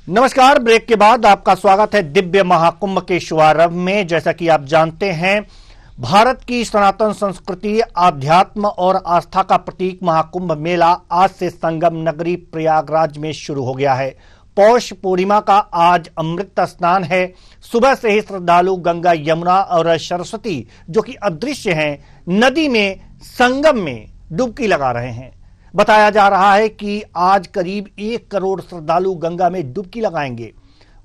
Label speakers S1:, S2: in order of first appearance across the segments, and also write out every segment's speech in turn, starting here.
S1: नमस्कार। ब्रेक के बाद आपका स्वागत है दिव्य महाकुंभ के शुभारंभ में। जैसा कि आप जानते हैं, भारत की सनातन संस्कृति, आध्यात्म और आस्था का प्रतीक महाकुंभ मेला आज से संगम नगरी प्रयागराज में शुरू हो गया है। पौष पूर्णिमा का आज अमृत स्नान है। सुबह से ही श्रद्धालु गंगा, यमुना और सरस्वती, जो कि अदृश्य हैं, नदी में संगम में डुबकी लगा रहे हैं। बताया जा रहा है कि आज करीब 1 करोड़ श्रद्धालु गंगा में डुबकी लगाएंगे।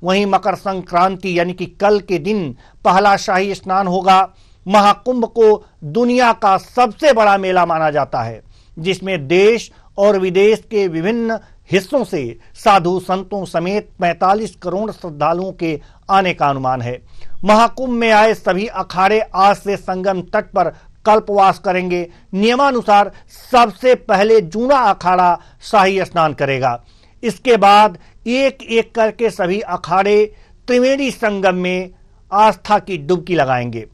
S1: वहीं मकर संक्रांति यानी कि कल के दिन पहला शाही स्नान होगा। महाकुंभ को दुनिया का सबसे बड़ा मेला माना जाता है, जिसमें देश और विदेश के विभिन्न हिस्सों से साधु संतों समेत 45 करोड़ श्रद्धालुओं के आने का अनुमान है। महाकुंभ में आए सभी अखाड़े आज से संगम तट पर कल्पवास करेंगे। नियमानुसार सबसे पहले जूना अखाड़ा शाही स्नान करेगा। इसके बाद एक एक करके सभी अखाड़े त्रिवेणी संगम में आस्था की डुबकी लगाएंगे।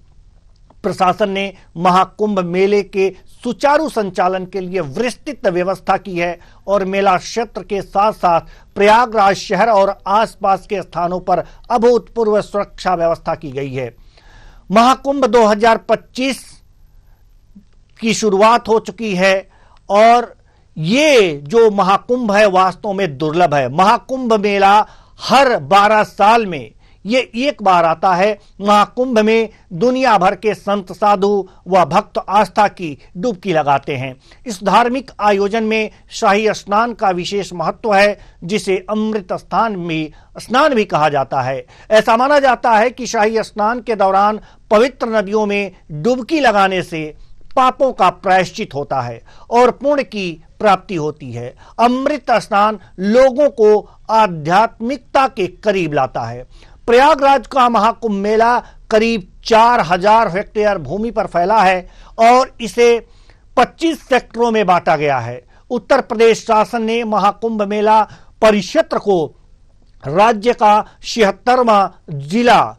S1: प्रशासन ने महाकुंभ मेले के सुचारू संचालन के लिए विस्तृत व्यवस्था की है और मेला क्षेत्र के साथ साथ प्रयागराज शहर और आसपास के स्थानों पर अभूतपूर्व सुरक्षा व्यवस्था की गई है। महाकुंभ 2025 की शुरुआत हो चुकी है और ये जो महाकुंभ है वास्तव में दुर्लभ है। महाकुंभ मेला हर 12 साल में ये एक बार आता है। महाकुंभ में दुनिया भर के संत, साधु व भक्त आस्था की डुबकी लगाते हैं। इस धार्मिक आयोजन में शाही स्नान का विशेष महत्व है, जिसे अमृत स्नान भी कहा जाता है। ऐसा माना जाता है कि शाही स्नान के दौरान पवित्र नदियों में डुबकी लगाने से पापों का प्रायश्चित होता है और पुण्य की प्राप्ति होती है। अमृत स्नान लोगों को आध्यात्मिकता के करीब लाता है। प्रयागराज का महाकुंभ मेला करीब 4000 हेक्टेयर भूमि पर फैला है और इसे 25 सेक्टरों में बांटा गया है। उत्तर प्रदेश शासन ने महाकुंभ मेला परिक्षेत्र को राज्य का 76वां जिला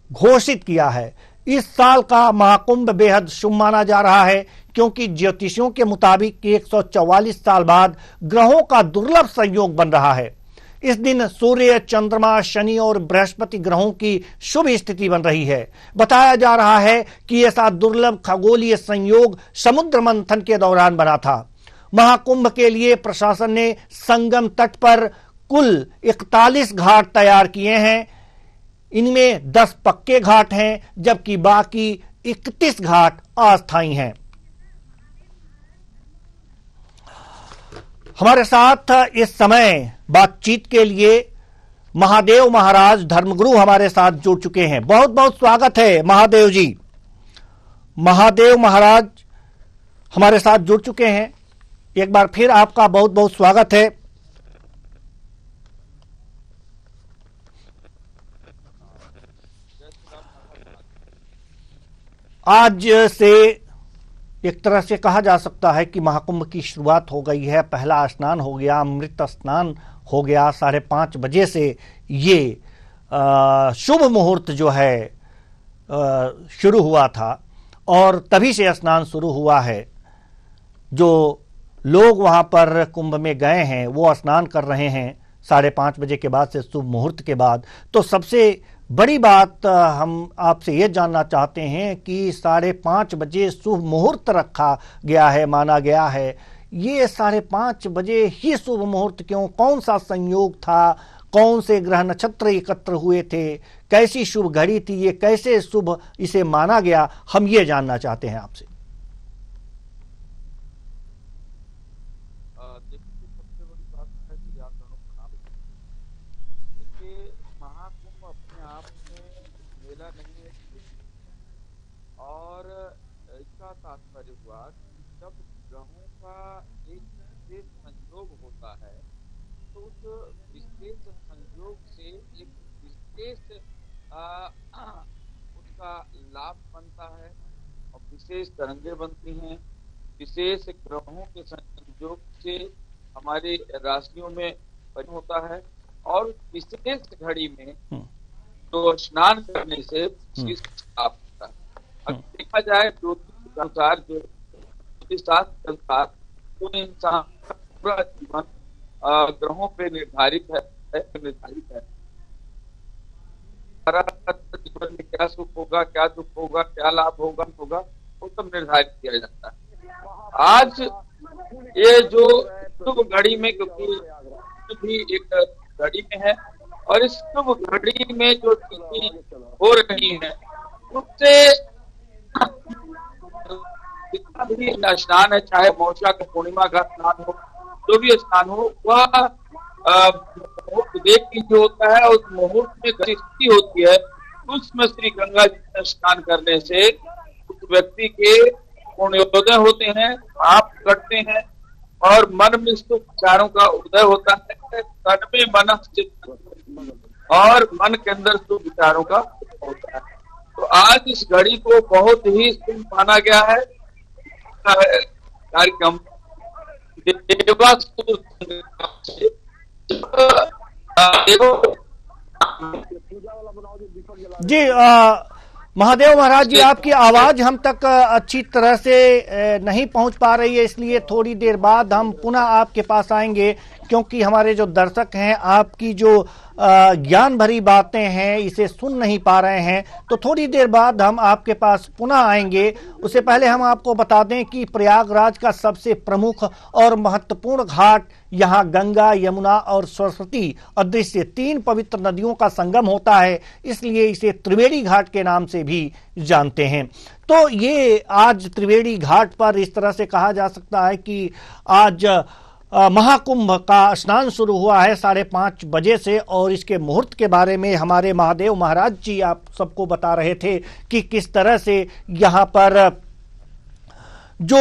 S1: घोषित किया है। इस साल का महाकुंभ बेहद शुभ माना जा रहा है, क्योंकि ज्योतिषियों के मुताबिक 144 साल बाद ग्रहों का दुर्लभ संयोग बन रहा है। इस दिन सूर्य, चंद्रमा, शनि और बृहस्पति ग्रहों की शुभ स्थिति बन रही है। बताया जा रहा है कि ऐसा दुर्लभ खगोलीय संयोग समुद्र मंथन के दौरान बना था। महाकुंभ के लिए प्रशासन ने संगम तट पर कुल 41 घाट तैयार किए हैं। इनमें 10 पक्के घाट हैं, जबकि बाकी 31 घाट अस्थायी हैं। हमारे साथ इस समय बातचीत के लिए महादेव महाराज धर्मगुरु हमारे साथ जुड़ चुके हैं। बहुत बहुत स्वागत है महादेव जी। महादेव महाराज हमारे साथ जुड़ चुके हैं। एक बार फिर आपका बहुत बहुत स्वागत है। आज से एक तरह से कहा जा सकता है कि महाकुंभ की शुरुआत हो गई है। पहला स्नान हो गया, अमृत स्नान हो गया। 5:30 बजे से ये शुभ मुहूर्त जो है शुरू हुआ था और तभी से स्नान शुरू हुआ है। जो लोग वहाँ पर कुंभ में गए हैं वो स्नान कर रहे हैं 5:30 बजे के बाद से, शुभ मुहूर्त के बाद। तो सबसे बड़ी बात हम आपसे ये जानना चाहते हैं कि 5:30 बजे शुभ मुहूर्त रखा गया है, माना गया है। ये 5:30 बजे ही शुभ मुहूर्त क्यों? कौन सा संयोग था? कौन से ग्रह नक्षत्र एकत्र हुए थे? कैसी शुभ घड़ी थी? ये कैसे शुभ इसे माना गया? हम ये जानना चाहते हैं आपसे।
S2: और इसका तात्पर्य हुआ जब ग्रहों का एक विशेष संयोग होता है तो उस विशेष संयोग से एक विशेष उसका लाभ बनता है और विशेष तरंगें बनती हैं। विशेष ग्रहों के संयोग से हमारे राशियों में परिवर्तन होता है और विशेष घड़ी में तो स्नान करने से लाभ होता है। अगर देखा जाए ज्योतिष के अनुसार, ज्योतिष शास्त्र के अनुसार, तो इंसान पूरा जीवन ग्रहों पे निर्धारित है निर्धारित है। हमारा जीवन में क्या सुख होगा, क्या दुख होगा, क्या लाभ होगा वो सब निर्धारित किया जाता है। आज ये जो शुभ घड़ी में, क्योंकि भी एक घड़ी में है और इस शुभ घड़ी में जो चीजें हो रही है उससे जितना भी स्नान है, चाहे मौसा का पूर्णिमा का स्नान हो, जो भी स्नान हो, वह मुहूर्त देख के जो होता है उस मुहूर्त में स्थिति होती है, उसमें श्री गंगा जी में स्नान करने से उस व्यक्ति के पुण्योदय होते हैं, पाप कटते हैं और मन में सुख विचारों का उदय होता है। तन में मन चित्त और मन के अंदर सुख विचारों का होता है। तो आज इस घड़ी को बहुत ही शुभ माना गया है। कार्यक्रम देवासुर
S1: जी महादेव महाराज जी, आपकी आवाज हम तक अच्छी तरह से नहीं पहुंच पा रही है, इसलिए थोड़ी देर बाद हम पुनः आपके पास आएंगे, क्योंकि हमारे जो दर्शक हैं आपकी जो ज्ञान भरी बातें हैं इसे सुन नहीं पा रहे हैं। तो थोड़ी देर बाद हम आपके पास पुनः आएंगे। उससे पहले हम आपको बता दें कि प्रयागराज का सबसे प्रमुख और महत्वपूर्ण घाट, यहाँ गंगा, यमुना और सरस्वती अदृश्य 3 पवित्र नदियों का संगम होता है, इसलिए इसे त्रिवेणी घाट के नाम से भी जानते हैं। तो ये आज त्रिवेणी घाट पर इस तरह से कहा जा सकता है कि आज महाकुंभ का स्नान शुरू हुआ है 5:30 बजे से, और इसके मुहूर्त के बारे में हमारे महादेव महाराज जी आप सबको बता रहे थे कि किस तरह से यहाँ पर जो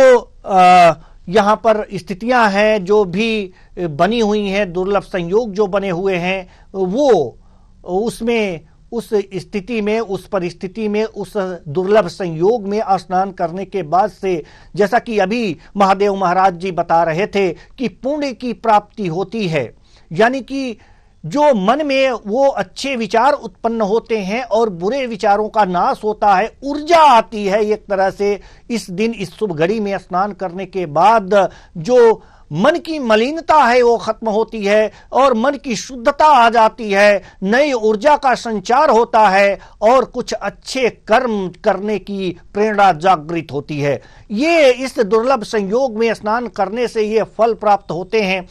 S1: यहाँ पर स्थितियां हैं जो भी बनी हुई हैं, दुर्लभ संयोग जो बने हुए हैं, वो उसमें उस स्थिति में, उस परिस्थिति में, उस दुर्लभ संयोग में स्नान करने के बाद से, जैसा कि अभी महादेव महाराज जी बता रहे थे कि पुण्य की प्राप्ति होती है, यानी कि जो मन में वो अच्छे विचार उत्पन्न होते हैं और बुरे विचारों का नाश होता है, ऊर्जा आती है एक तरह से इस दिन, इस शुभ घड़ी में स्नान करने के बाद जो मन की मलिनता है वो खत्म होती है और मन की शुद्धता आ जाती है, नई ऊर्जा का संचार होता है और कुछ अच्छे कर्म करने की प्रेरणा जागृत होती है। ये इस दुर्लभ संयोग में स्नान करने से ये फल प्राप्त होते हैं।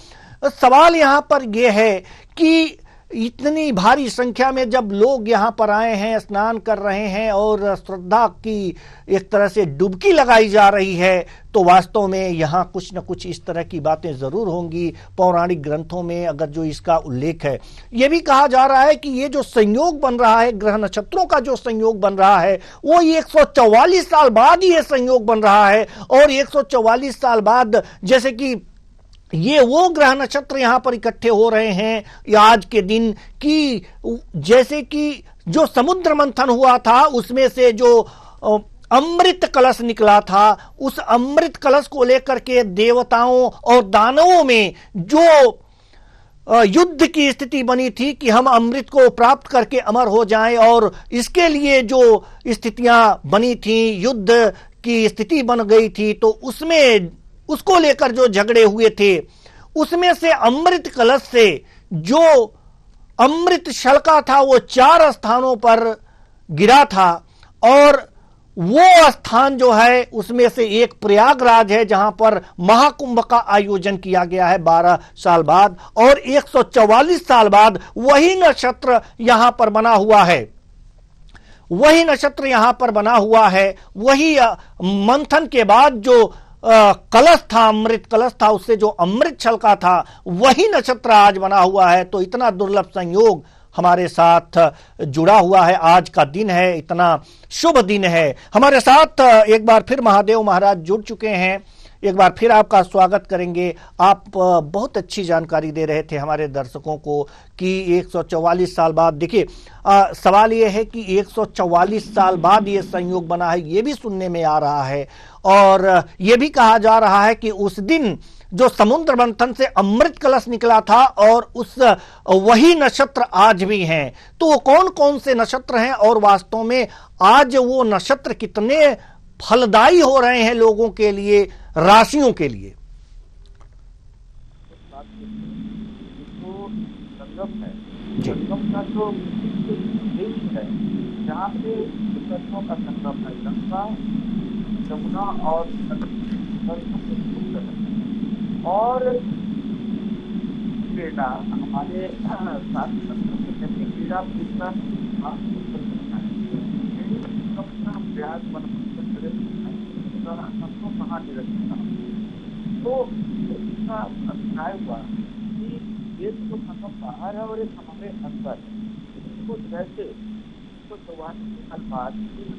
S1: सवाल यहाँ पर यह है कि इतनी भारी संख्या में जब लोग यहाँ पर आए हैं, स्नान कर रहे हैं और श्रद्धा की एक तरह से डुबकी लगाई जा रही है, तो वास्तव में यहाँ कुछ न कुछ इस तरह की बातें जरूर होंगी पौराणिक ग्रंथों में, अगर जो इसका उल्लेख है। यह भी कहा जा रहा है कि ये जो संयोग बन रहा है, ग्रह नक्षत्रों का जो संयोग बन रहा है, वो 144 साल बाद ये संयोग बन रहा है। और 144 साल बाद जैसे कि ये वो ग्रह नक्षत्र यहाँ पर इकट्ठे हो रहे हैं आज के दिन कि जैसे कि जो समुद्र मंथन हुआ था उसमें से जो अमृत कलश निकला था, उस अमृत कलश को लेकर के देवताओं और दानवों में जो युद्ध की स्थिति बनी थी कि हम अमृत को प्राप्त करके अमर हो जाएं, और इसके लिए जो स्थितियां बनी थी, युद्ध की स्थिति बन गई थी, तो उसमें उसको लेकर जो झगड़े हुए थे, उसमें से अमृत कलश से जो अमृत शलका था वो 4 स्थानों पर गिरा था, और वो स्थान जो है उसमें से एक प्रयागराज है जहां पर महाकुंभ का आयोजन किया गया है 12 साल बाद, और 144 साल बाद वही नक्षत्र यहां पर बना हुआ है, वही नक्षत्र यहां पर बना हुआ है, वही मंथन के बाद जो कलश था, अमृत कलश था, उससे जो अमृत छलका था, वही नक्षत्र आज बना हुआ है। तो इतना दुर्लभ संयोग हमारे साथ जुड़ा हुआ है, आज का दिन है, इतना शुभ दिन है। हमारे साथ एक बार फिर महादेव महाराज जुड़ चुके हैं, एक बार फिर आपका स्वागत करेंगे। आप बहुत अच्छी जानकारी दे रहे थे हमारे दर्शकों को कि 144 साल बाद, देखिए सवाल ये है कि 144 साल बाद ये संयोग बना है, ये भी सुनने में आ रहा है, और ये भी कहा जा रहा है कि उस दिन जो समुद्र मंथन से अमृत कलश निकला था और उस वही नक्षत्र आज भी हैं। तो वो कौन कौन से नक्षत्र हैं और वास्तव में आज वो नक्षत्र कितने फलदायी हो रहे हैं लोगों के लिए, राशियों के लिए?
S2: जो संगम है संगम का तो देश है जहाँ पे विकल्पों का संगम है, गंगा, यमुना और और क्रीड़ा हमारे शास्त्र में कहते क्रीड़ा पूछना प्रयास सबको कहाँ निरंतर। तो इसका अभिप्राय हुआ कि ये तो संगम बाहर है और एक हमारे अंदर है। इसको जैसे 144 साल बाद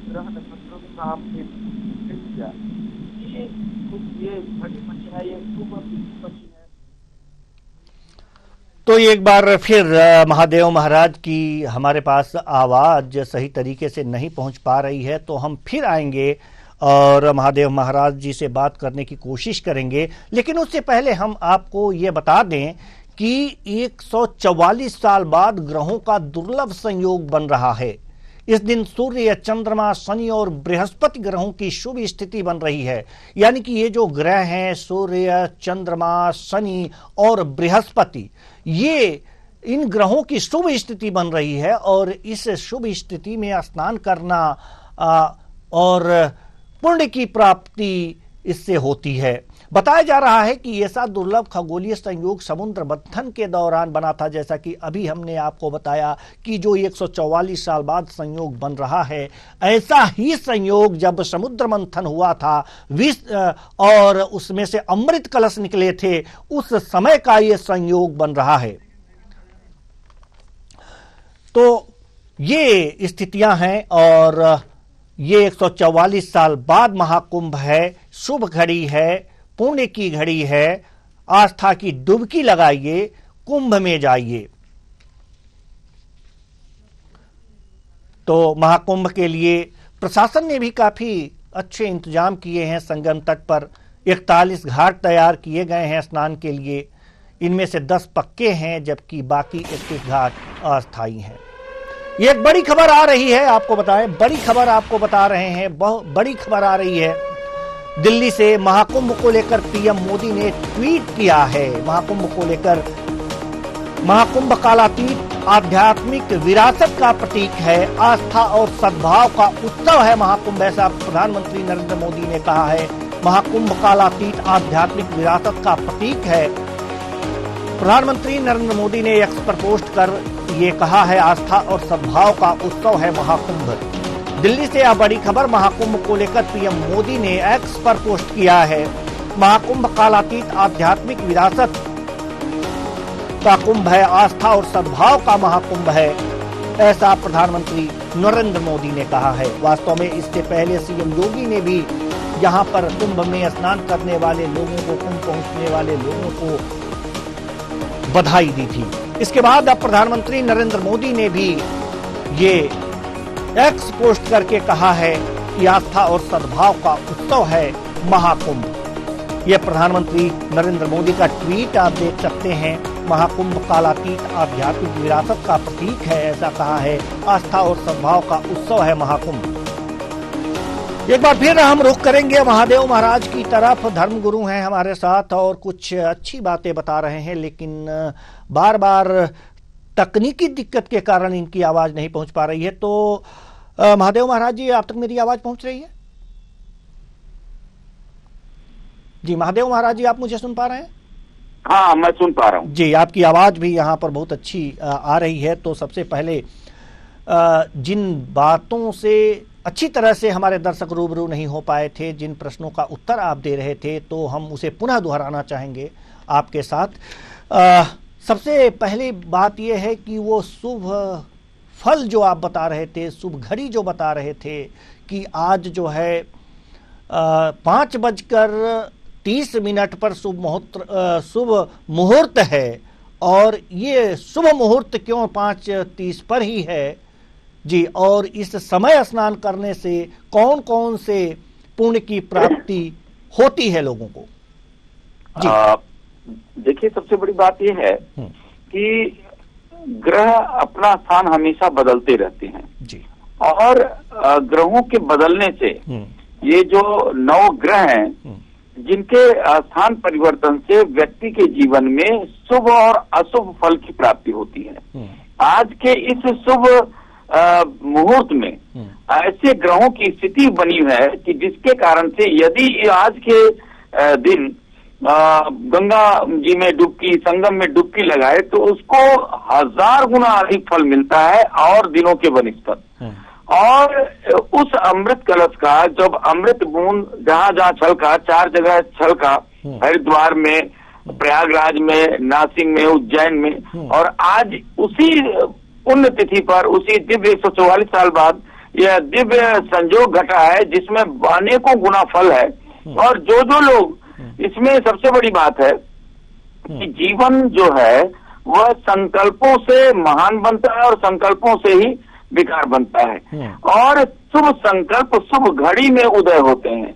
S2: ग्रह नक्षत्रों का आपने किया, ये बड़ी मछली है, ये खूब मछली है।
S1: तो एक बार फिर महादेव महाराज की हमारे पास आवाज सही तरीके से नहीं पहुंच पा रही है, तो हम फिर आएंगे और महादेव महाराज जी से बात करने की कोशिश करेंगे। लेकिन उससे पहले हम आपको ये बता दें कि 144 साल बाद ग्रहों का दुर्लभ संयोग बन रहा है। इस दिन सूर्य, चंद्रमा, शनि और बृहस्पति ग्रहों की शुभ स्थिति बन रही है। यानी कि ये जो ग्रह हैं सूर्य, चंद्रमा, शनि और बृहस्पति, ये इन ग्रहों की शुभ स्थिति बन रही है और इस शुभ स्थिति में स्नान करना और पुण्य की प्राप्ति इससे होती है। बताया जा रहा है कि ऐसा दुर्लभ खगोलीय संयोग समुद्र मंथन के दौरान बना था, जैसा कि अभी हमने आपको बताया कि जो 144 साल बाद संयोग बन रहा है, ऐसा ही संयोग जब समुद्र मंथन हुआ था और उसमें से अमृत कलश निकले थे, उस समय का ये संयोग बन रहा है। तो ये स्थितियां हैं और ये 144 साल बाद महाकुंभ है, शुभ घड़ी है, पुण्य की घड़ी है। आस्था की डुबकी लगाइए, कुंभ में जाइए। तो महाकुंभ के लिए प्रशासन ने भी काफी अच्छे इंतजाम किए हैं। संगम तट पर 41 घाट तैयार किए गए हैं स्नान के लिए। इनमें से 10 पक्के हैं, जबकि बाकी 21 घाट अस्थायी हैं। ये एक बड़ी खबर आ रही है, आपको बताएं, बड़ी खबर आपको बता रहे हैं, बहुत बड़ी खबर आ रही है। दिल्ली से महाकुंभ को लेकर पीएम मोदी ने ट्वीट किया है। महाकुंभ को लेकर, महाकुंभ कालातीत आध्यात्मिक विरासत का प्रतीक है, आस्था और सद्भाव का उत्सव है महाकुंभ, ऐसा प्रधानमंत्री नरेंद्र मोदी ने कहा है। महाकुंभ कालातीत आध्यात्मिक विरासत का प्रतीक है। प्रधानमंत्री नरेंद्र मोदी ने एक्स पर पोस्ट कर ये कहा है, आस्था और सद्भाव का उत्सव है महाकुंभ। दिल्ली से यह बड़ी खबर महाकुंभ को लेकर पीएम मोदी ने एक्स पर पोस्ट किया है। महाकुंभ कालातीत आध्यात्मिक विरासत का कुंभ है, आस्था और सद्भाव का महाकुंभ है, ऐसा प्रधानमंत्री नरेंद्र मोदी ने कहा है। वास्तव में इससे पहले सीएम योगी ने भी यहां पर कुंभ में स्नान करने वाले लोगों को, कुंभ पहुंचने वाले लोगों को बधाई दी थी। इसके बाद अब प्रधानमंत्री नरेंद्र मोदी ने भी ये एक्स पोस्ट करके कहा है कि आस्था और सद्भाव का उत्सव है महाकुंभ। यह प्रधानमंत्री नरेंद्र मोदी का ट्वीट आप देख सकते हैं। महाकुंभ कालातीत आध्यात्मिक विरासत का प्रतीक है, ऐसा कहा है, आस्था और सद्भाव का उत्सव है महाकुंभ। एक बार फिर हम रुख करेंगे महादेव महाराज की तरफ। धर्मगुरु हैं हमारे साथ और कुछ अच्छी बातें बता रहे हैं, लेकिन बार बार तकनीकी दिक्कत के कारण इनकी आवाज नहीं पहुंच पा रही है। तो महादेव महाराज जी, आप तक मेरी आवाज पहुंच रही है? जी महादेव महाराज जी, आप मुझे सुन पा रहे हैं?
S2: हाँ, मैं सुन पा रहा हूँ
S1: जी। आपकी आवाज भी यहाँ पर बहुत अच्छी आ रही है। तो सबसे पहले जिन बातों से अच्छी तरह से हमारे दर्शक रूबरू नहीं हो पाए थे, जिन प्रश्नों का उत्तर आप दे रहे थे, तो हम उसे पुनः दोहराना चाहेंगे आपके साथ। सबसे पहली बात यह है कि वो शुभ फल जो आप बता रहे थे, शुभ घड़ी जो बता रहे थे कि आज जो है 5:30 पर शुभ मुहूर्त है, और ये शुभ मुहूर्त क्यों 5:30 पर ही है जी, और इस समय स्नान करने से कौन कौन से पुण्य की प्राप्ति होती है लोगों को जी?
S2: देखिए, सबसे बड़ी बात यह है कि ग्रह अपना स्थान हमेशा बदलते रहते हैं
S1: जी,
S2: और ग्रहों के बदलने से ये जो 9 ग्रह हैं, जिनके स्थान परिवर्तन से व्यक्ति के जीवन में शुभ और अशुभ फल की प्राप्ति होती है। आज के इस शुभ मुहूर्त में ऐसे ग्रहों की स्थिति बनी है कि जिसके कारण से यदि आज के दिन गंगा जी में डुबकी, संगम में डुबकी लगाए तो उसको 1000 गुना अधिक फल मिलता है और दिनों के बनिस्पत। और उस अमृत कलश का जब अमृत बूंद जहां जहां छलका, 4 जगह छलका, हरिद्वार में, प्रयागराज में, नासिक में, उज्जैन में, और आज उसी पुण्य तिथि पर, उसी दिव्य 144 साल बाद यह दिव्य संजोग घटा है जिसमें अनेकों गुना फल है। और जो लोग, इसमें सबसे बड़ी बात है कि जीवन जो है वह संकल्पों से महान बनता है और संकल्पों से ही विकार बनता है। और शुभ संकल्प शुभ घड़ी में उदय होते हैं,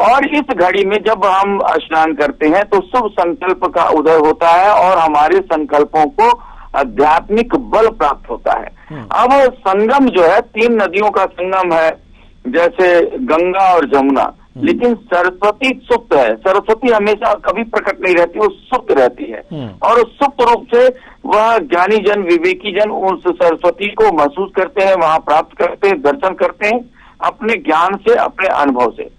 S2: और इस घड़ी में जब हम स्नान करते हैं तो शुभ संकल्प का उदय होता है और हमारे संकल्पों को आध्यात्मिक बल प्राप्त होता है। अब संगम जो है 3 नदियों का संगम है, जैसे गंगा और जमुना, लेकिन सरस्वती सुप्त है। सरस्वती हमेशा कभी प्रकट नहीं रहती, वो सुप्त रहती है, और सुप्त रूप से वह ज्ञानी जन, विवेकी जन उस सरस्वती को महसूस करते हैं, वहां प्राप्त करते हैं, दर्शन करते हैं अपने ज्ञान से, अपने अनुभव से।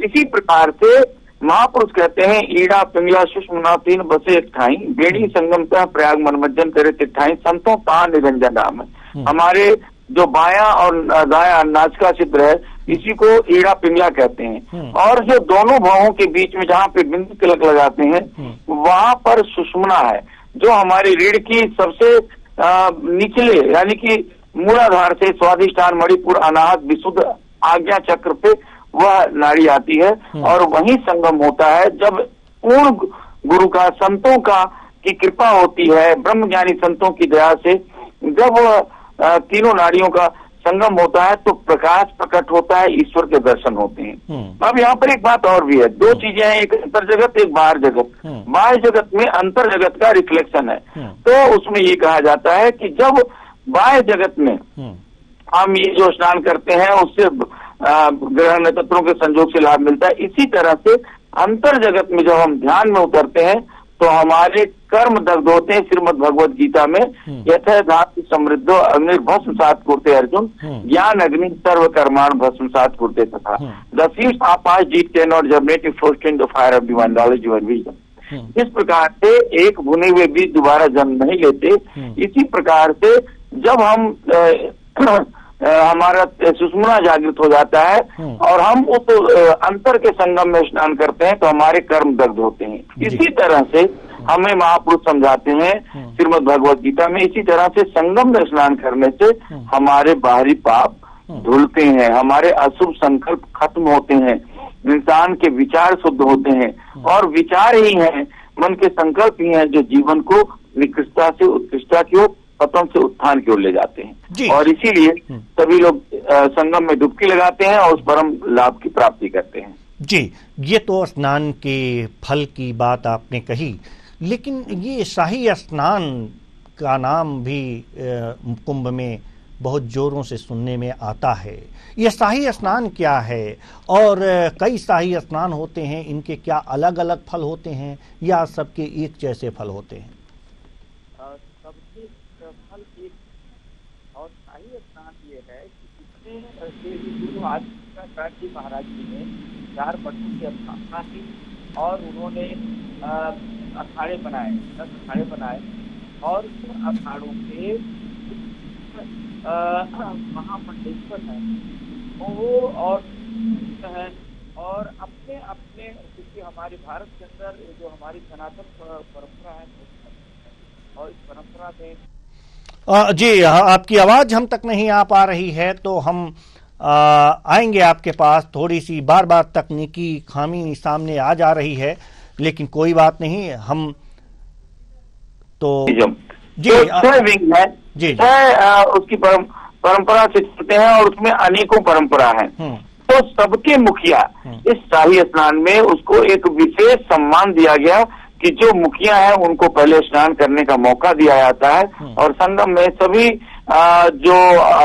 S2: इसी प्रकार से महापुरुष कहते हैं, ईड़ा पिंगला सुषमना 3 बसे एक ठाई, बेड़ी संगम तह प्रयाग मनमज्जन करे तिठाई, संतों ता निरंजन नाम है। हमारे जो बाया और दाया नाच का चित्र है, इसी को ईड़ा पिंगला कहते हैं। और जो दोनों भावों के बीच में जहाँ पे बिंदु तिलक लगाते हैं वहां पर सुषमना है, जो हमारी रीढ़ की सबसे निचले यानी कि मूलाधार से स्वाधिष्ठान, मणिपुर, अनाहत, विशुद्ध आज्ञा चक्र पे वह नाड़ी आती है। और वही संगम होता है जब पूर्ण गुरु का, संतों का की कृपा होती है, ब्रह्मज्ञानी संतों की दया से जब तीनों नाड़ियों का संगम होता है तो प्रकाश प्रकट होता है, ईश्वर के दर्शन होते हैं। अब यहाँ पर एक बात और भी है, 2 चीजें हैं, एक अंतर जगत, एक बाहर जगत। बाह्य जगत में अंतर जगत का रिफ्लेक्शन है, तो उसमें ये कहा जाता है कि जब बाह्य जगत में हम ये जो स्नान करते हैं उससे ग्रह नक्षत्रों के संयोग से लाभ मिलता है, इसी तरह से अंतर जगत में जब हम ध्यान में उतरते हैं तो हमारे कर्म दग्ध होते हैं। श्रीमद् भगवद गीता में यथा धातु समृद्ध अग्निर्भस्म सात कुरते अर्जुन, ज्ञान अग्नि सर्व कर्माण भस्म सात कुरते तथा द फीस्ट आपास जीत can not germinate if first in the fire of divine knowledge your wisdom. इस प्रकार से एक भुने हुए बीज दोबारा जन्म नहीं लेते। इसी प्रकार से जब हम हमारा सुषमना जागृत हो जाता है और हम उस अंतर के संगम में स्नान करते हैं तो हमारे कर्म दग्ध होते हैं। इसी तरह से हमें महापुरुष समझाते हैं श्रीमद् भगवद गीता में, इसी तरह से संगम में स्नान करने से हमारे बाहरी पाप धुलते हैं, हमारे अशुभ संकल्प खत्म होते हैं, इंसान के विचार शुद्ध होते हैं, और विचार ही हैं, मन के संकल्प ही हैं जो जीवन को निकृष्टता से उत्कृष्टता की ओर, पतन से उत्थान की ओर ले जाते हैं। और इसीलिए सभी लोग संगम में डुबकी लगाते हैं और उस परम लाभ की प्राप्ति करते हैं।
S1: जी, ये तो स्नान के फल की बात आपने कही, लेकिन ये शाही स्नान का नाम भी कुंभ में बहुत जोरों से सुनने में आता है। ये शाही स्नान क्या है और कई शाही स्नान होते हैं, इनके क्या अलग अलग फल होते हैं या सबके एक जैसे फल होते हैं?
S2: सबके फल एक, और शाही स्नान ये है कि इसमें गुरु आदित्य जी महाराज जी ने 4 मठों की स्थापना की और उन्होंने अखाड़े बनाए, 10 अखाड़े बनाए, और उन अखाड़ों के महामंडलेश्वर है वो और है, और अपने अपने, क्योंकि हमारे भारत के अंदर जो हमारी सनातन परंपरा है और इस परंपरा में
S1: जी आपकी आवाज हम तक नहीं आ पा रही है, तो हम आएंगे आपके पास। थोड़ी सी बार बार तकनीकी खामी सामने आ जा रही है, लेकिन कोई बात नहीं, हम तो
S2: जी विंग है जी उसकी परंपरा से चलते हैं और उसमें अनेकों परंपरा है। तो सबके मुखिया इस शाही स्नान में उसको एक विशेष सम्मान दिया गया कि जो मुखिया है उनको पहले स्नान करने का मौका दिया जाता है, और संगम में सभी जो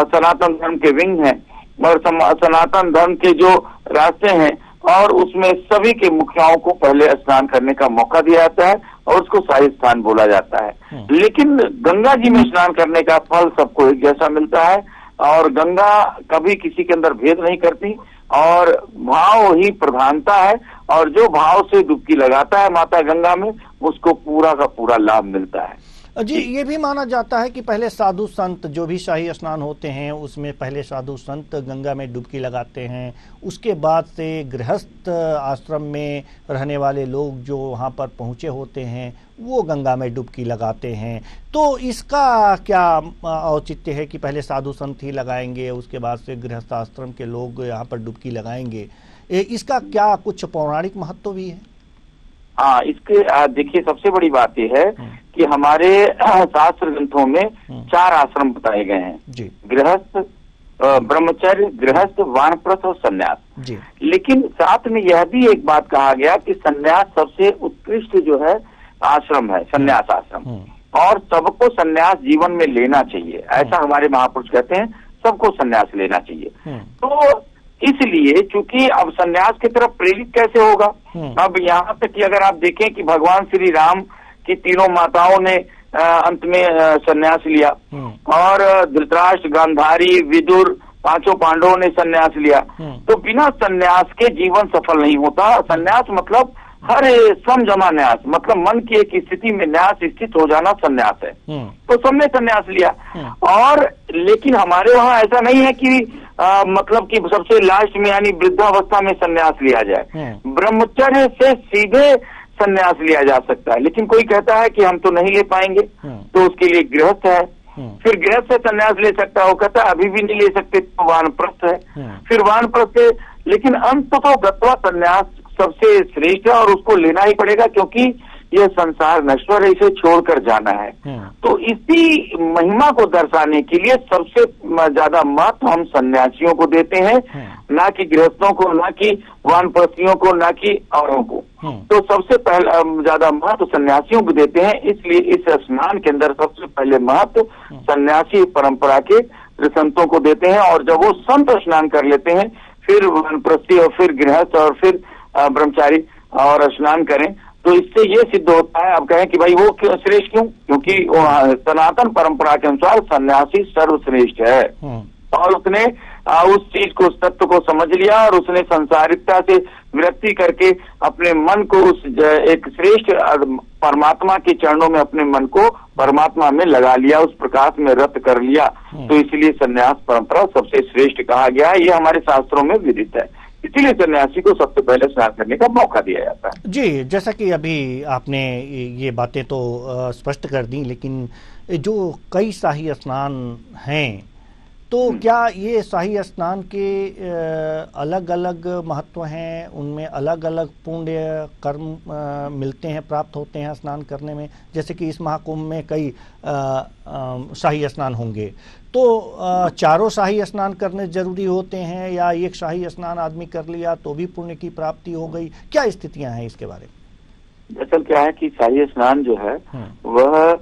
S2: सनातन धर्म के विंग हैं और सनातन धर्म के जो रास्ते हैं
S3: और उसमें सभी के मुखियाओं को पहले स्नान करने का मौका दिया जाता है और उसको शाही स्नान बोला जाता है। लेकिन गंगा जी में स्नान करने का फल सबको एक जैसा मिलता है और गंगा कभी किसी के अंदर भेद नहीं करती और भाव ही प्रधानता है और जो भाव से डुबकी लगाता है माता गंगा में उसको पूरा का पूरा लाभ मिलता है।
S1: जी, ये भी माना जाता है कि पहले साधु संत जो भी शाही स्नान होते हैं उसमें पहले साधु संत गंगा में डुबकी लगाते हैं, उसके बाद से गृहस्थ आश्रम में रहने वाले लोग जो वहाँ पर पहुँचे होते हैं वो गंगा में डुबकी लगाते हैं। तो इसका क्या औचित्य है कि पहले साधु संत ही लगाएंगे उसके बाद से गृहस्थ आश्रम के लोग यहाँ पर डुबकी लगाएंगे? इसका क्या कुछ पौराणिक महत्व भी है?
S3: हाँ, इसके देखिए सबसे बड़ी बात यह है कि हमारे शास्त्र ग्रंथों में 4 आश्रम बताए गए हैं, गृहस्थ, ब्रह्मचर्य, गृहस्थ, वानप्रस्थ और संन्यास। लेकिन साथ में यह भी एक बात कहा गया कि संन्यास सबसे उत्कृष्ट जो है आश्रम है, संन्यास आश्रम, और सबको संन्यास जीवन में लेना चाहिए, ऐसा हमारे महापुरुष कहते हैं, सबको संन्यास लेना चाहिए। तो इसलिए चूंकि अब संन्यास की तरफ प्रेरित कैसे होगा, अब यहाँ तक कि अगर आप देखें कि भगवान श्री राम की तीनों माताओं ने अंत में संन्यास लिया और धृतराष्ट्र, गांधारी, विदुर, 5 पांडवों ने संन्यास लिया, तो बिना संन्यास के जीवन सफल नहीं होता। संन्यास मतलब हर समझमा न्यास, मतलब मन की एक स्थिति में न्यास स्थित हो जाना संन्यास है। तो सबने संन्यास लिया और लेकिन हमारे वहाँ ऐसा नहीं है कि मतलब कि सबसे लास्ट में यानी वृद्धावस्था में संन्यास लिया जाए। ब्रह्मचर्य से सीधे संन्यास लिया जा सकता है, लेकिन कोई कहता है कि हम तो नहीं ले पाएंगे, तो उसके लिए गृहस्थ है, फिर गृहस्थ से संन्यास ले सकता है, वो कहता है अभी भी नहीं ले सकते, तो वानप्रस्थ है, फिर वानप्रस्थ है, लेकिन अंत तो गत्वा संन्यास सबसे श्रेष्ठ है और उसको लेना ही पड़ेगा क्योंकि यह संसार नश्वर है, इसे छोड़कर जाना है। तो इसी महिमा को दर्शाने के लिए सबसे ज्यादा महत्व हम सन्यासियों को देते हैं, ना कि गृहस्थों को, ना कि वानप्रस्थियों को, ना कि औरों को। तो सबसे पहला ज्यादा महत्व सन्यासियों को देते हैं, इसलिए इस स्नान के अंदर सबसे पहले महत्व सन्यासी परंपरा के संतों को देते हैं। और जब वो संत स्नान कर लेते हैं फिर वानप्रस्थी और फिर गृहस्थ और फिर ब्रह्मचारी और स्नान करें, तो इससे ये सिद्ध होता है, अब कहें कि भाई वो श्रेष्ठ क्यों, क्योंकि सनातन परंपरा के अनुसार सन्यासी सर्वश्रेष्ठ है और उसने उस चीज को, उस तत्व को समझ लिया और उसने संसारिकता से विरक्ति करके अपने मन को उस एक श्रेष्ठ परमात्मा के चरणों में अपने मन को परमात्मा में लगा लिया, उस प्रकाश में रत कर लिया। तो इसलिए सन्यास परंपरा सबसे श्रेष्ठ कहा गया है, ये हमारे शास्त्रों में विदित है, इसीलिए सन्यासी को सबसे पहले स्नान करने का मौका दिया जाता है।
S1: जी, जैसा कि अभी आपने ये बातें तो स्पष्ट कर दी, लेकिन जो कई शाही स्नान हैं तो क्या ये शाही स्नान के अलग अलग महत्व हैं, उनमें अलग अलग पुण्य कर्म मिलते हैं, प्राप्त होते हैं स्नान करने में? जैसे कि इस महाकुंभ में कई शाही स्नान होंगे, तो चारों शाही स्नान करने जरूरी होते हैं या एक शाही स्नान आदमी कर लिया तो भी पुण्य की प्राप्ति हो गई? क्या स्थितियां हैं इसके बारे में?
S3: दरअसल क्या है कि शाही स्नान जो है वह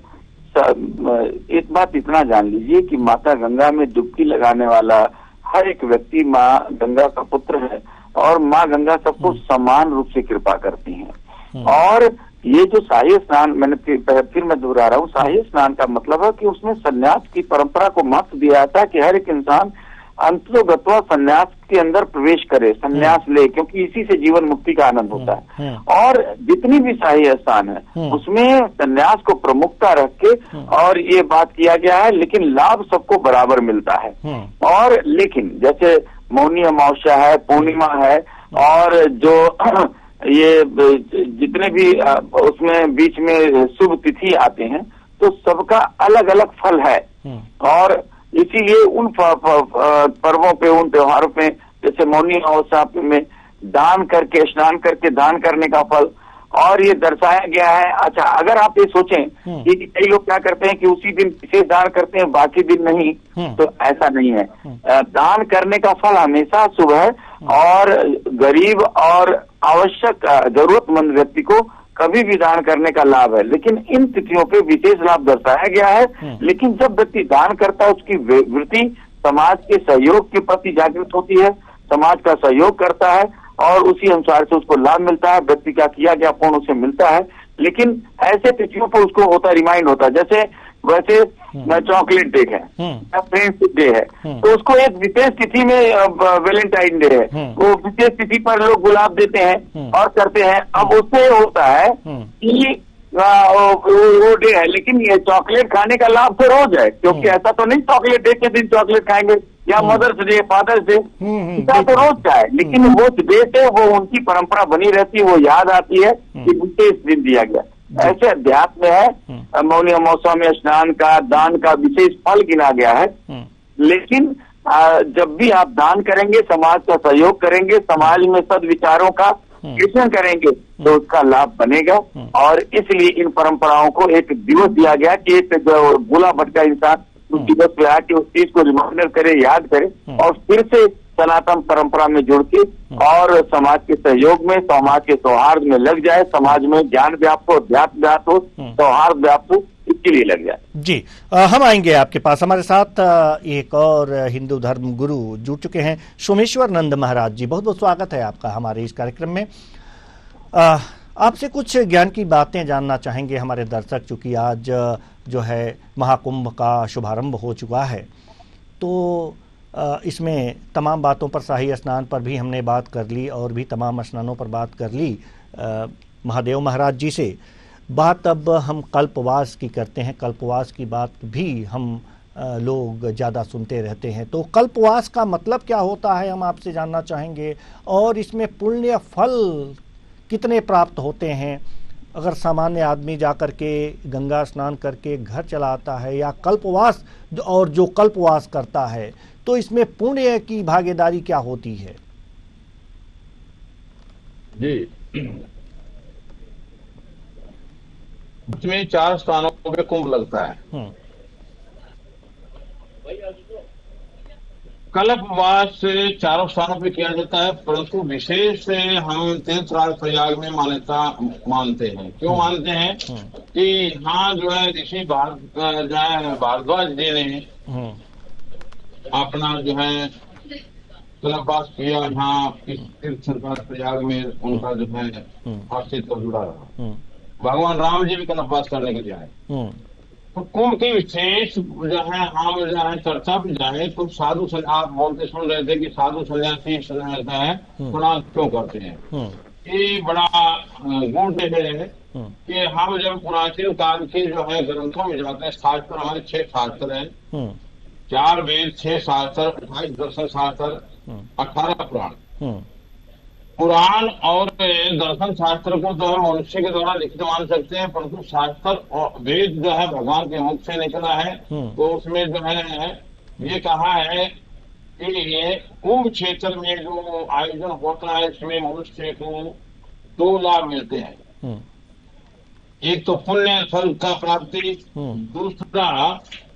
S3: एक बात इतना जान लीजिए कि माता गंगा में डुबकी लगाने वाला हर एक व्यक्ति माँ गंगा का पुत्र है और माँ गंगा सबको समान रूप से कृपा करती हैं। और ये जो शाही स्नान, मैंने फिर मैं दोहरा रहा हूँ, शाही स्नान का मतलब है कि उसमें सन्यास की परंपरा को महत्व दिया जाता है कि हर एक इंसान अंतोगत्वा सन्यास के अंदर प्रवेश करे, सन्यास ले, क्योंकि इसी से जीवन मुक्ति का आनंद होता है। और जितनी भी शाही स्थान है उसमें सन्यास को प्रमुखता रख के और ये बात किया गया है, लेकिन लाभ सबको बराबर मिलता है। और लेकिन जैसे मौनी अमावस्या है, पूर्णिमा है और जो ये जितने भी उसमें बीच में शुभ तिथि आते हैं तो सबका अलग अलग फल है। और इसीलिए उन पर्वों पे, उन त्योहारों पे, जैसे मौनी अमावस्या में दान करके, स्नान करके दान करने का फल और ये दर्शाया गया है। अच्छा, अगर आप ये सोचें कि कई लोग क्या करते हैं कि उसी दिन विशेष दान करते हैं बाकी दिन नहीं, तो ऐसा नहीं है। दान करने का फल हमेशा शुभ है और गरीब और आवश्यक जरूरतमंद व्यक्ति को कभी भी दान करने का लाभ है, लेकिन इन तिथियों पे विशेष लाभ दर्शाया गया है। लेकिन जब व्यक्ति दान करता है उसकी वृत्ति समाज के सहयोग के प्रति जागृत होती है, समाज का सहयोग करता है और उसी अनुसार से उसको लाभ मिलता है, व्यक्ति का किया गया पुण्य उसे मिलता है। लेकिन ऐसे तिथियों पर उसको होता रिमाइंड होता है, जैसे वैसे चॉकलेट डे है, फ्रेंड्शिप डे है, तो उसको एक विशेष तिथि में वैलेंटाइन डे है, वो विशेष तिथि पर लोग गुलाब देते हैं और करते हैं। अब उससे होता है कि वो डे है, लेकिन ये चॉकलेट खाने का लाभ तो रोज है, क्योंकि ऐसा तो नहीं चॉकलेट डे के दिन चॉकलेट खाएंगे, या मदर्स डे, फादर्स डे, इसका तो रोज का है। लेकिन वो डे से वो उनकी परंपरा बनी रहती है, वो याद आती है कि विशेष दिन दिया गया। ऐसे अध्यात्म में है मौनी अमावस्या में स्नान का, दान का विशेष फल गिना गया है। लेकिन जब भी आप दान करेंगे, समाज का सहयोग करेंगे, समाज में सद्विचारों का कृषण करेंगे, तो उसका लाभ बनेगा। और इसलिए इन परंपराओं को एक दिवस दिया गया कि एक भूला भटका इंसान उस दिवस पे आके उस चीज को रिमाइंडर करे, याद करे और फिर से सनातन परंपरा में जुड़ के और समाज के सहयोग में, समाज के सौहार्द में लग जाए, समाज में ज्ञान व्याप्त हो, अध्यात्म व्याप्त हो, सौहार्द व्याप्त हो, इसके लिए लग जाए।
S1: जी, हम आएंगे आपके पास। हमारे साथ एक और हिंदू धर्म गुरु जुड़ चुके हैं, सोमेश्वर नंद महाराज जी। बहुत बहुत स्वागत है आपका हमारे इस कार्यक्रम में। आपसे कुछ ज्ञान की बातें जानना चाहेंगे हमारे दर्शक, चूंकि आज जो है महाकुंभ का शुभारंभ हो चुका है, तो इसमें तमाम बातों पर, शाही स्नान पर भी हमने बात कर ली और भी तमाम स्नानों पर बात कर ली महादेव महाराज जी से। बात अब हम कल्पवास की करते हैं। कल्पवास की बात भी हम लोग ज़्यादा सुनते रहते हैं, तो कल्पवास का मतलब क्या होता है हम आपसे जानना चाहेंगे, और इसमें पुण्य फल कितने प्राप्त होते हैं अगर सामान्य आदमी जाकर के गंगा स्नान करके घर चला आता है, या कल्पवास और जो कल्पवास करता है, तो इसमें पुण्य की भागीदारी क्या होती है?
S4: जी, इसमें 4 स्थानों पे कुंभ लगता है। कल्पवास 4 स्थानों पे किया जाता है, परंतु विशेष से हम तीर्थराज प्रयाग में मान्यता मानते हैं। क्यों मानते हैं? कि यहाँ जो है ऋषि भारद्वाज जी ने अपना जो है कल्पवास किया, यहाँ तीर्थराज प्रयाग में उनका जो है अस्तित्व जुड़ा रहा। भगवान राम जी भी कल्पवास करने के लिए आए। तो कुंभ की विशेष जो है हम जो है चर्चा भी जाए तो साधु, आप बोलते सुन रहे थे कि साधु सन्यासी है प्रणाम क्यों करते हैं, ये बड़ा गुण है कि हम जब पुरातन काल के जो है ग्रंथों में जाते हैं, शास्त्र हमारे 6 शास्त्र हैं, 4 वेद, 6 शास्त्र, 28 दर्शन शास्त्र, 18 पुराण। पुराण और दर्शन शास्त्र को तो हम मनुष्य के द्वारा लिखित मान सकते हैं, परंतु शास्त्र और वेद जो है भगवान के मुख से निकला है। तो उसमें जो है ये कहा है कि ये कुंभ क्षेत्र में जो आयोजन होता है, इसमें मनुष्य को 2 लाभ मिलते हैं। एक तो पुण्य फल का प्राप्ति, दूसरा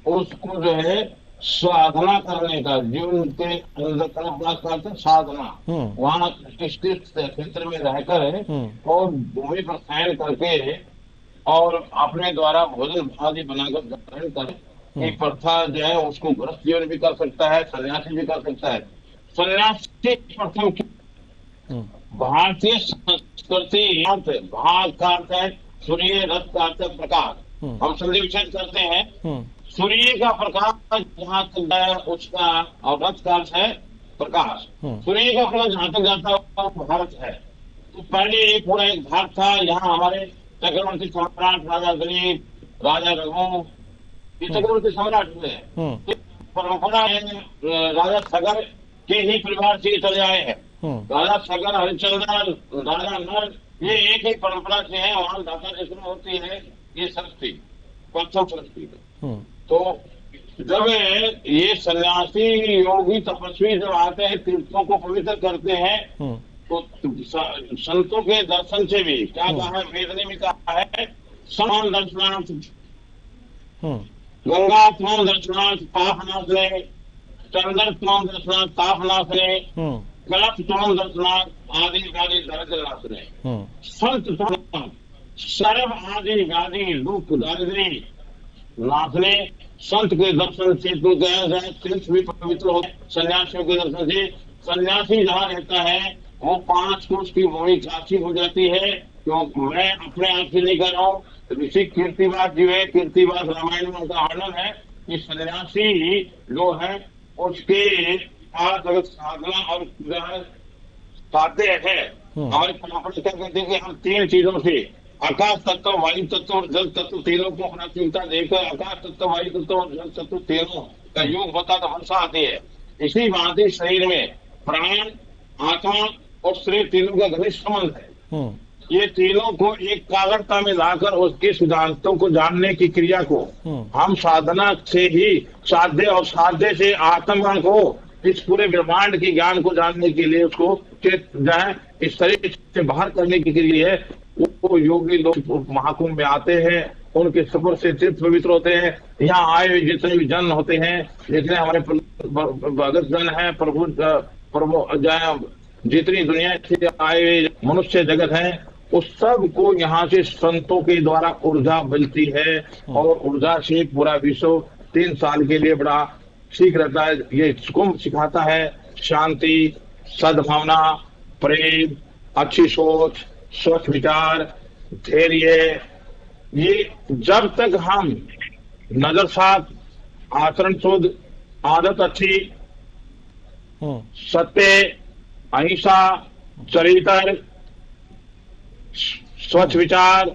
S4: उसको जो है साधना करने का, जीवन के अंदर करते साधना, वहाँ इस क्षेत्र में रहकर और भूमि पर शयन करके और अपने द्वारा भोजन आदि बनाकर ग्रहण कर एक प्रथा जो है उसको गृहस्थ जीवन भी कर सकता है, सन्यासी भी कर सकता है। सन्यासी प्रथम भारतीय संस्कृति भाग का अर्थ है सूर्य, रथ का अर्थ है प्रकाश। हम संधि विच्छेद करते हैं, सूर्य का प्रकाश जहाँ तक है उसका, और रथ का अर्थ है प्रकाश। सूर्य का प्रकाश जहाँ तक जाता है वो भारत है। तो पहले ये पूरा एक भारत था, यहाँ हमारे चक्रवर्ती सम्राट राजा दिलीप, राजा रघु, ये चक्रवर्ती सम्राट हुए हैं। परंपरा है राजा सगर के ही परिवार से चले आए हैं। राजा सगर, हरिश्चंद्र, राजा नल, ये एक ही परंपरा से है। वहां दाता से शुरू होती है ये सरस्वती, प्रथम सरस्वती। तो जब ये सन्यासी योगी तपस्वी जब आते हैं, तीर्थों को पवित्र करते हैं, तो संतों के दर्शन से भी क्या कहा है, वेद ने भी कहा है समान दर्शनार्थ, गंगा त्वम दर्शनार्थ पापनाशने, चंद्र त्वम दर्शनार्थ तापनाशने, कलप त्वम दर्शनार्थ आदि व्याधि दरिद्रनाशने, संत त्वम सर्व आदि व्याधि दुख दारिद्र्य नाथने। संत के दर्शन से तो गया जाए, तीर्थ भी पवित्र हो। सन्यासियों के दर्शन से, सन्यासी जहाँ रहता है वो 5 कोस की भूमि काशी हो जाती है। क्यों मैं अपने आप से नहीं कर रहा हूँ, ऋषि कीर्तिवास जो है, कीर्तिवास रामायण में उनका वर्णन है कि सन्यासी जो है उसके पास अगर साधना और साधे है, हमारे परंपरा क्या कहते हैं कि हम 3 चीजों से, आकाश तत्व, वायु तत्व और जल तत्व, तीनों को अपना चिंता देकर आकाश तत्व, वायु तत्व और जल तत्व तीनों का योग होता तो वर्षा आती है। इसी भांति शरीर में प्राण, आत्मा और शरीर तीनों का घनिष्ठ संबंध है। ये तीनों को एक कागरता में लाकर उसके सिद्धांतों को जानने की क्रिया को हम साधना से ही साध्य, और साध्य से आत्मा को, इस पूरे ब्रह्मांड के ज्ञान को जानने के लिए उसको इस शरीर से बाहर करने की क्रिया है। वो योगी लोग महाकुंभ में आते हैं, उनके सफर से तीर्थ पवित्र होते हैं। यहाँ आए हुए जितने भी जन होते हैं, जितने हमारे भगत जन है, प्रभु जितनी दुनिया से आए हुए मनुष्य जगत है, उस सब को यहाँ से संतों के द्वारा ऊर्जा मिलती है, और ऊर्जा से पूरा विश्व 3 साल के लिए बड़ा सीख रहता है। ये कुंभ सिखाता है शांति, सद्भावना, प्रेम, अच्छी सोच, स्वच्छ विचार, धैर्य। ये जब तक हम नजर साफ, आचरण शुद्ध, आदत अच्छी, सत्य, अहिंसा, चरित्र, स्वच्छ विचार,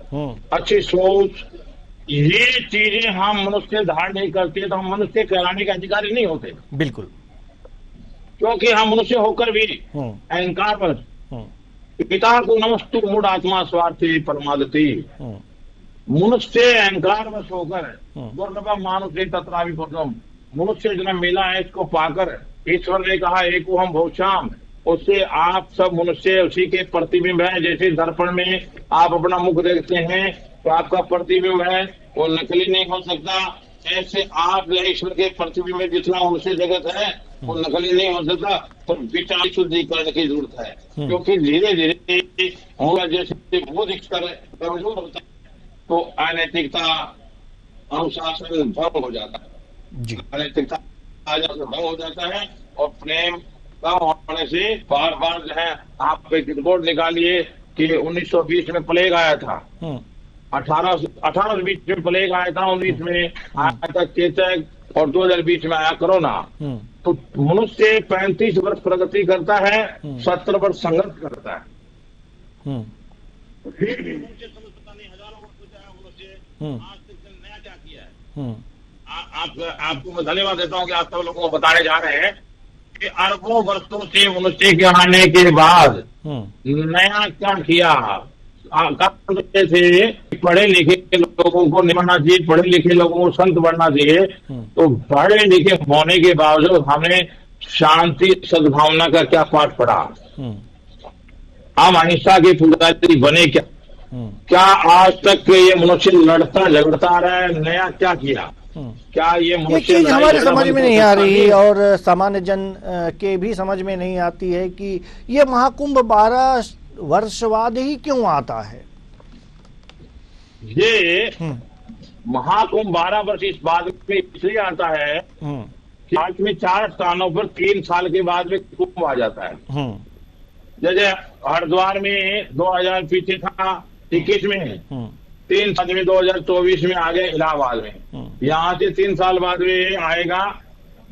S4: अच्छी सोच, ये चीजें हम मनुष्य धारण नहीं करते तो हम मनुष्य कहलाने के अधिकारी नहीं होते।
S1: बिल्कुल,
S4: क्योंकि हम मनुष्य होकर भी अहंकार पर, पिता को नमस्तु मूढ़ आत्मा स्वार्थी परमादति, मनुष्य अहंकार बस होकर दुर्लभ मानुष तत्रावि पुरुषम, मनुष्य जन्म मिला है, इसको पाकर ईश्वर ने कहा एको हम भौश्याम, उससे आप सब मनुष्य उसी के प्रतिबिंब है। जैसे दर्पण में आप अपना मुख देखते हैं तो आपका प्रतिबिंब है, वो नकली नहीं हो सकता। ऐसे आप जो ईश्वर के प्रतिबिंब में जितना मनुष्य जगत है वो नकली नहीं हो सकता, तो विचार शुद्धिकरण की जरूरत है। क्योंकि धीरे धीरे होगा, जैसे बोध स्तर कमजोर होता है तो अनैतिकता, अनुशासन भंग हो जाता है, अनैतिकता भंग हो जाता है, और प्रेम कम होने से बार बार जो है, आप एक रिपोर्ट निकालिए कि 1920 में प्लेग आया था, 1820 में प्लेग आया था, 19 में आया था चेचक, और 2020 में आया कोरोना। तो मनुष्य 35 वर्ष प्रगति करता है, 70 वर्ष संघर्ष करता है। फिर भी मनुष्य समझता नहीं, हजारों वर्ष हो जाए मनुष्य आज तक नया क्या किया है। आपको मैं धन्यवाद देता हूँ कि आप सब लोगों को बताने जा रहे हैं कि अरबों वर्षों से मनुष्य के आने के बाद नया क्या किया। से पढ़े लिखे लोगों को नहीं बनना चाहिए, पढ़े लिखे लोगों को संत बनना चाहिए। तो पढ़े लिखे होने के बावजूद हमने शांति सद्भावना का क्या पाठ पढ़ा। हम अहिंसा के पुजारी बने क्या? क्या आज तक ये मनुष्य लड़ता झगड़ता आ रहा है? नया क्या किया? क्या ये
S1: मनुष्य हमारे समझ में नहीं आ रही, और सामान्य जन के भी समझ में नहीं आती है कि ये महाकुंभ 12 वर्ष बाद ही क्यों आता है।
S4: ये महाकुंभ 12 वर्ष इस बाद में इसलिए आता है कि आज में 4 स्थानों पर 3 साल के बाद में कुंभ आ जाता है। जैसे हरिद्वार में 2000 पीछे था 21 में, 3 साल में 2024 में आ गए इलाहाबाद में। यहाँ से 3 साल बाद में आएगा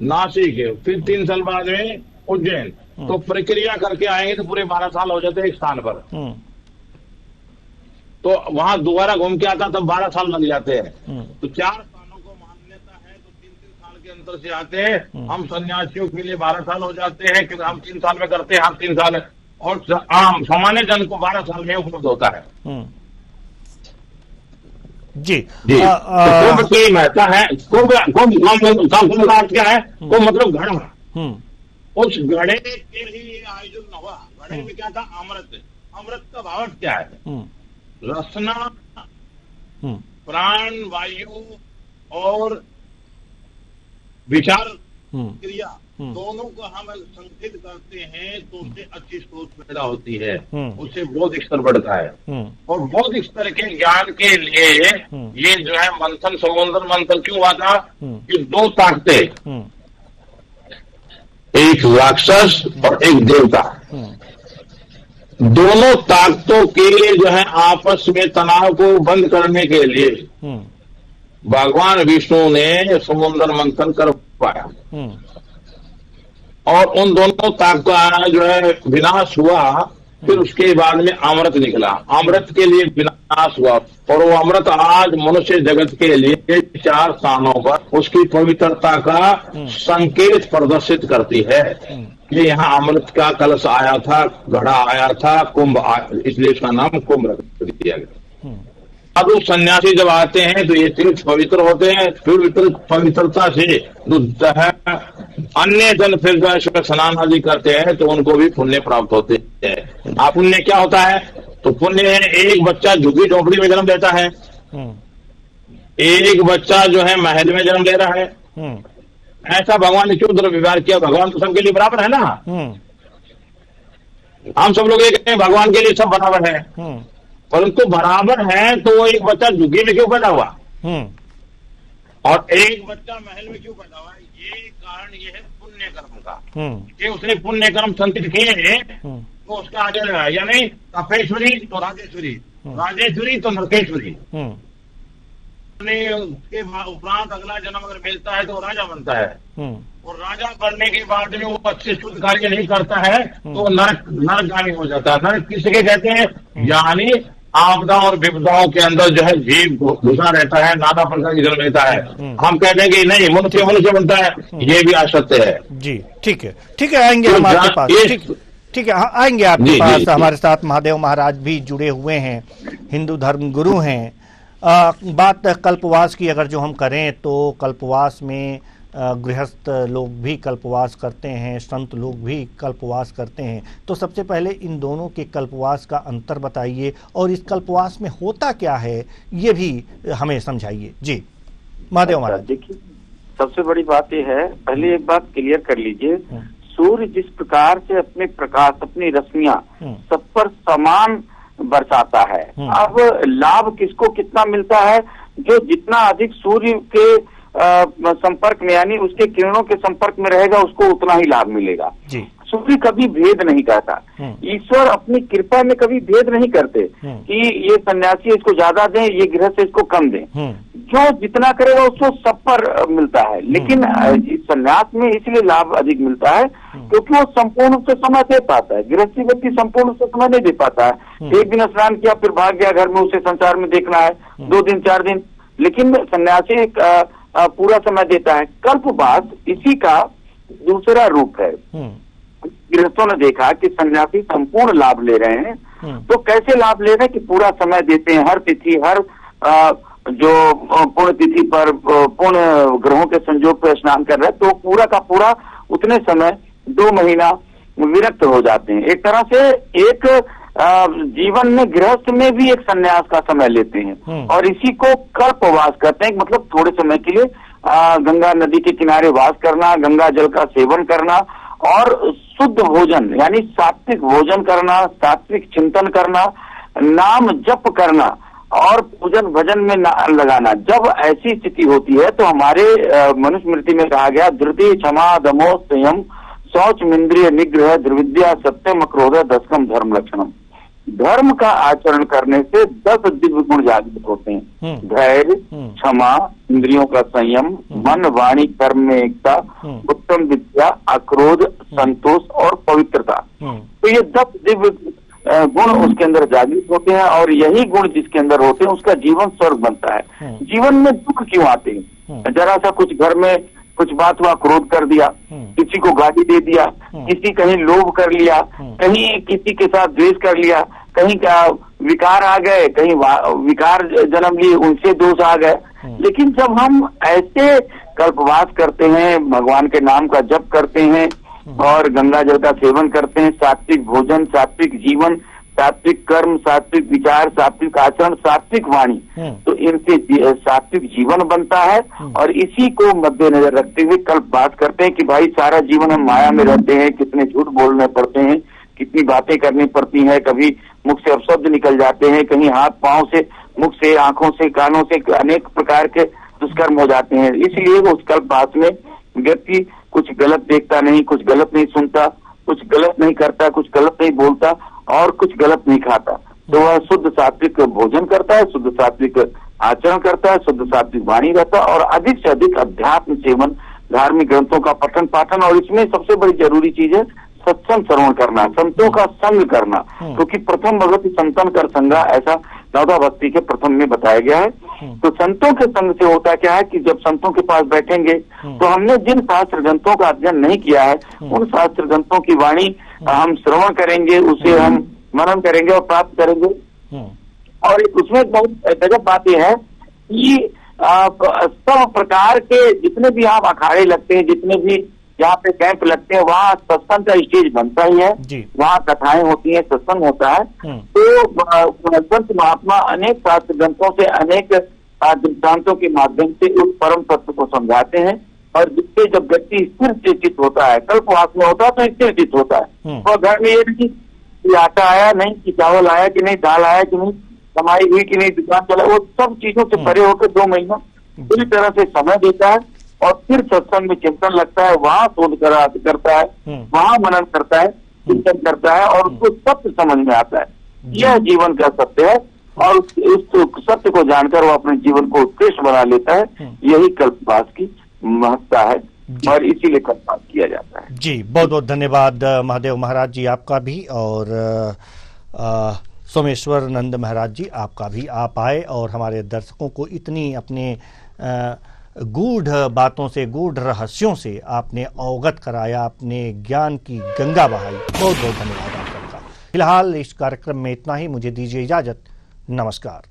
S4: नासिक, फिर 3 साल बाद में उज्जैन। तो प्रक्रिया करके आएंगे तो पूरे 12 साल हो जाते हैं एक स्थान पर। तो वहां दोबारा घूम के आता तब 12 साल लग जाते हैं। तो 4 स्थानों को मान्यता है, तो 3-3 साल के अंतर से आते हैं। हम सन्यासियों के लिए 12 साल हो जाते हैं कि हम 3 साल में करते हैं, हम 3 साल, और आम सामान्य जन को 12 साल में उपलब्ध होता है।
S1: जी
S4: कुंभ की महत्ता है। कुंभ का अर्थ क्या है? कुंभ मतलब घड़ा। उस घड़े के लिए ये आयोजन हुआ। घड़े में क्या था? अमृत। अमृत का भाव क्या है? रसना, प्राण, वायु और विचार क्रिया दोनों को हम संचित करते हैं तो उससे अच्छी सोच पैदा होती है, उससे बौद्ध स्तर बढ़ता है। और बौद्ध स्तर के ज्ञान के लिए ये जो है मंथन, समुद्र मंथन क्यों हुआ था? कि 2 ताकतें, एक राक्षस और एक देवता, दोनों ताकतों के जो है आपस में तनाव को बंद करने के लिए भगवान विष्णु ने समुद्र मंथन कर पाया और उन दोनों ताकतों का जो है विनाश हुआ। फिर उसके बाद में अमृत निकला, अमृत के लिए विनाश हुआ और वो अमृत आज मनुष्य जगत के लिए 4 स्थानों पर उसकी पवित्रता का संकेत प्रदर्शित करती है कि यहाँ अमृत का कलश आया था, घड़ा आया था, कुंभ, इसलिए इसका नाम कुंभ रख दिया गया। अब वो सन्यासी जब आते हैं तो ये तीर्थ पवित्र होते हैं, फिर पवित्रता से अन्य जन फिर स्नान आदि करते हैं तो उनको भी पुण्य प्राप्त होते हैं। आप पुण्य क्या होता है? तो पुण्य है एक बच्चा झुग्गी झोपड़ी में जन्म लेता है, एक बच्चा जो है महल में जन्म ले रहा है। ऐसा भगवान ने क्यों दुर्व्यवहार किया? भगवान तो सबके लिए बराबर है ना। हम सब लोग एक हैं, भगवान के लिए सब बराबर है, परंतु बराबर है तो वो एक बच्चा झुग्गी में क्यों पैदा हुआ और एक बच्चा महल में क्यों पैदा हुआ? ये कारण ये है पुण्य कर्म का कि उसने पुण्य कर्म संचित किए तो उसका आगे लगा, यानी तपेश्वरी तो राजेश्वरी, राजेश्वरी तो नरकेश्वरी। उसके उपरांत अगला जन्म अगर मिलता है तो राजा बनता है और राजा बनने के बाद में वो अच्छे शुद्ध कार्य नहीं करता है तो नरकगामी हो जाता है। नरक किसके कहते हैं? यानी आपदा और विपदाओं के अंदर जो है जीव घुसा रहता है, नाना प्रकार की जन्म लेता है। हम कहते हैं कि नहीं, मनुष्य बनता है, ये भी असत्य है।
S1: जी ठीक है, ठीक है, आएंगे हम आपके पास। ठीक है, आएंगे आपके पास। हमारे साथ महादेव महाराज भी जुड़े हुए हैं, हिंदू धर्म गुरु हैं। बात कल्पवास की अगर जो हम करें तो कल्पवास में गृहस्थ लोग भी कल्पवास करते हैं, संत लोग भी कल्पवास करते हैं। तो सबसे पहले इन दोनों के कल्पवास का अंतर बताइए और इस कल्पवास में होता क्या है ये भी हमें समझाइए। जी महादेव महाराज।
S3: देखिए, सबसे बड़ी बात यह है, पहले एक बात क्लियर कर लीजिए, सूर्य जिस प्रकार से अपने प्रकाश, अपनी रश्मियां सब पर समान बरसाता है। अब लाभ किसको कितना मिलता है? जो जितना अधिक सूर्य के संपर्क में यानी उसके किरणों के संपर्क में रहेगा उसको उतना ही लाभ मिलेगा। सूर्य कभी भेद नहीं करता, ईश्वर अपनी कृपा में कभी भेद नहीं करते कि ये सन्यासी इसको ज्यादा दें, ये गृहस्थ इसको कम दें। जो जितना करेगा उसको सब पर मिलता है। लेकिन सन्यास में इसलिए लाभ अधिक मिलता है क्योंकि वो संपूर्ण से समय दे पाता है। गृहस्थी व्यक्ति संपूर्ण से समय नहीं दे पाता है। एक दिन स्नान किया फिर भाग गया घर में, उसे संसार में देखना है 2 दिन 4 दिन। लेकिन सन्यासी पूरा समय देता है। कल्पवास इसी का दूसरा रूप है। गृहस्थों ने देखा कि सन्यासी संपूर्ण लाभ ले रहे हैं, तो कैसे लाभ ले रहे हैं कि पूरा समय देते हैं। हर तिथि, हर जो पुण्य तिथि पर पुण्य ग्रहों के संयोग पर स्नान कर रहे हैं तो पूरा का पूरा उतने समय 2 महीना विरक्त हो जाते हैं। एक तरह से एक जीवन में गृहस्थ में भी एक संन्यास का समय लेते हैं और इसी को कल्पवास कहते हैं। मतलब थोड़े समय के लिए गंगा नदी के किनारे वास करना, गंगा जल का सेवन करना और शुद्ध भोजन यानी सात्विक भोजन करना, सात्विक चिंतन करना, नाम जप करना और पूजन भजन में लगाना। जब ऐसी स्थिति होती है तो हमारे मनुस्मृति में कहा गया, धृति क्षमा दमो संयम शौच इंद्रिय निग्रह द्रविद्या सत्यम क्रोध दशकम धर्म लक्षणम। धर्म का आचरण करने से 10 दिव्य गुण जागृत होते हैं। धैर्य, क्षमा, इंद्रियों का संयम, मन वाणी कर्म में एकता, उत्तम विद्या, अक्रोध, संतोष और पवित्रता। तो ये 10 दिव्य गुण उसके अंदर जागृत होते हैं और यही गुण जिसके अंदर होते हैं उसका जीवन स्वर्ग बनता है। जीवन में दुख क्यों आते हैं? जरा सा कुछ घर में कुछ बात हुआ, क्रोध कर दिया, किसी को गाली दे दिया, किसी कहीं लोभ कर लिया, कहीं किसी के साथ द्वेष कर लिया, कहीं का विकार आ गए, कहीं विकार जन्म लिए, उनसे दोष आ गए। लेकिन जब हम ऐसे कल्पवास करते हैं, भगवान के नाम का जप करते हैं और गंगा जल का सेवन करते हैं, सात्विक भोजन, सात्विक जीवन, सात्विक कर्म, सात्विक विचार, सात्विक आचरण, सात्विक वाणी, तो इनसे सात्विक जीवन बनता है। और इसी को मद्देनजर रखते हुए कल्पवास करते हैं कि भाई सारा जीवन हम माया में रहते हैं, कितने झूठ बोलने पड़ते हैं, कितनी बातें करनी पड़ती हैं, कभी मुख से अपशब्द निकल जाते हैं, कहीं हाथ पांव से, मुख से, आंखों से, कानों से अनेक प्रकार के दुष्कर्म हो जाते हैं। इसलिए उस कल्पवास में व्यक्ति कुछ गलत देखता नहीं, कुछ गलत नहीं सुनता, कुछ गलत नहीं करता, कुछ गलत नहीं बोलता और कुछ गलत नहीं खाता, तो वह शुद्ध सात्विक भोजन करता है, शुद्ध सात्विक आचरण करता है, शुद्ध सात्विक वाणी रहता है और अधिक से अधिक अध्यात्म सेवन, धार्मिक ग्रंथों का पठन पाठन, और इसमें सबसे बड़ी जरूरी चीज है सत्संग श्रवण करना, संतों का संग करना, क्योंकि प्रथम भगवती संतन कर संगा, ऐसा नवधा भक्ति के प्रथम में बताया गया है। तो संतों के संग से होता क्या है कि जब संतों के पास बैठेंगे तो हमने जिन शास्त्र ग्रंथों का अध्ययन नहीं किया है उन शास्त्र ग्रंथों की वाणी हम श्रवण करेंगे, उसे हम मनन करेंगे और प्राप्त करेंगे। और उसमें बहुत गजब बात यह है कि सब प्रकार के जितने भी यहाँ अखाड़े लगते हैं, जितने भी यहाँ पे कैंप लगते हैं, वहाँ सत्संग का स्टेज बनता ही है, वहाँ कथाएं होती हैं, सत्संग होता है। तो संत महात्मा अनेक शास्त्र ग्रंथों से, अनेक दृष्टांतों के माध्यम से उस परम तत्व को समझाते हैं, और जिससे जब व्यक्ति स्थिर चित्त होता है, कल्पवास में होता है तो स्थिर चित्त होता है, और घर में ये नहीं कि आटा आया नहीं, कि चावल आया कि नहीं, दाल आया कि नहीं, कमाई हुई कि नहीं, दुकान चला, वो सब चीजों से परे होकर 2 महीना पूरी तरह से समय देता है और फिर सत्संग में चिंतन लगता है, वहाँ शोध करता है, वहाँ मनन करता है, चिंतन करता है और उसको सत्य समझ में आता है। यह जीवन का सत्य है और उस सत्य को जानकर वो अपने जीवन को उत्कृष्ट बना लेता है। यही कल्पवास की महत्ता है और इसीलिए कल्पवास किया जाता है।
S1: जी, बहुत बहुत धन्यवाद महादेव महाराज जी आपका भी, और सोमेश्वर नंद महाराज जी आपका भी। आप आए और हमारे दर्शकों को इतनी अपने गूढ़ बातों से, गूढ़ रहस्यों से आपने अवगत कराया, अपने ज्ञान की गंगा बहाई। बहुत बहुत धन्यवाद आपका। फिलहाल इस कार्यक्रम में इतना ही, मुझे दीजिए इजाजत। नमस्कार।